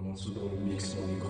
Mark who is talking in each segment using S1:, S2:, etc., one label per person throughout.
S1: Monstro dans le mix, mon nigga.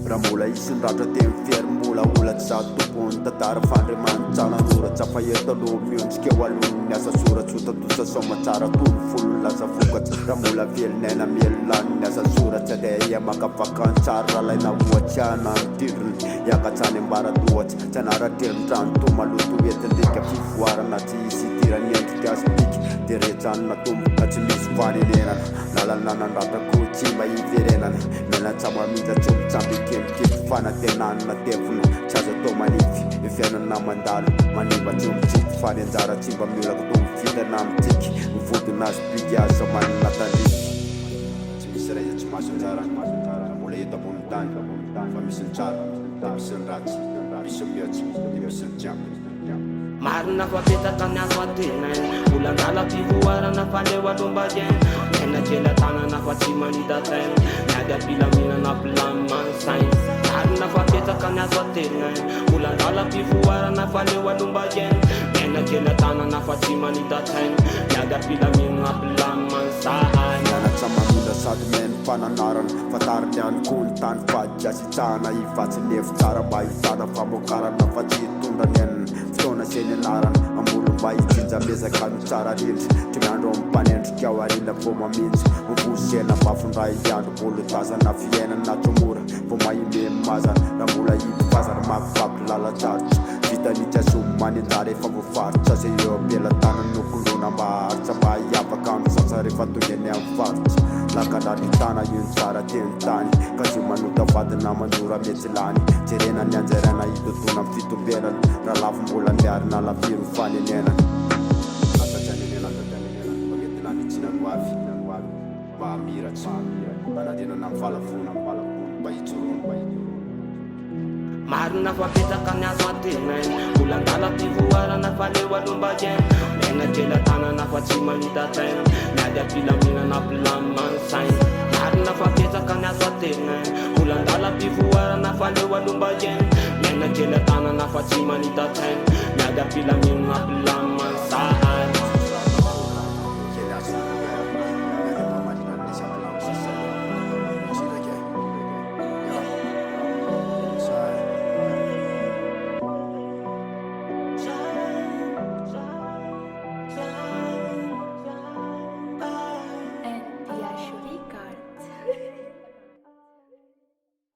S2: Raha mbola isin-dratra teny fiary mbola olatsy za tompony tantara fandriamanitsara noratra fa eto aloha miondrika eo alohany asa soratsotatosa somatsara tolo folo laza vokatra raha mbola velon'aina mielonany asa soratsa dia ia makavakantsara raha laina ohatsy ana mitindrony iakatsany ambara-tohatsy tsy anaratrelontrano tomaloto etindrika fivoarana tsy isy tirany endrika aspiky dia retranona tomboka tsy misy fanenenana nalananandratrako tsy mba hiverenana menatsamamindra tsy omitsambike mikety fanatenanana tevona tsy azo atao manify fiainana mandalo maniva tsy omitsity fany anjara tsy mba miolako to mifitana amitiky mivodina azy biky azo manana tandriky tsy misy raha iza tsy maso anjara mbola eto ambony tany fa misy ny tsara dia misy ny ratsy misy mihoatsy dia misy ny tiampo
S3: marina fapetaka ny azo atena olangala mpivoarana faneo alombageny menakely atanana fa tsy manita tena miady ampilaminana mpilamimansainy marina fapetaka ny azo atena olangala mpivoarana faneo alombageny menakely atanana fa tsy manita tena miady ampilaminana mpilamimansainy
S2: anatsamamila sady meno fananarana fatariny any koa ny tany fadika sitsahana ivatsy levo tsara mba hitana famokarana fa tsy hitondra ny enina fotoana seny anarana ambolo mba hitsinja mezaka ny tsara rindry tsy miandro ampanendrika ao arina vo mamintsy mivosena mafondray andro mbolo tazana fiainana tsomora vo mahime mazana raha mbola hity-fazana makivaky lalatsarotra vitanitsy azomany anjara efa voafaritra zay eo ampela tanany nokolona mba haharitra mba hiavaka amin'ny sasa rehefa tongeny amin'ny faritra lakandrandritana io ny tsara teny tany ka zy manota vadina mandora metsy lany jerena ny anjarana hitotona amin'ny fitombelana raha lafo mbola miarina lafiro fanenenana magetinanitsinano avy mba hamiratsy manadenana amin'ny falavona mba hitsorono
S3: marina fapetaka ny azo atena olangala mpivoarana faneo alombageny menakely atanana fa tsy manita tena miady ampilaminana mpilamimansainy marina fapetaka ny azo atena olangala mpivoarana faneo alombageny menakely atanana fa tsy manita tena miady ampilaminana mpilamimansainy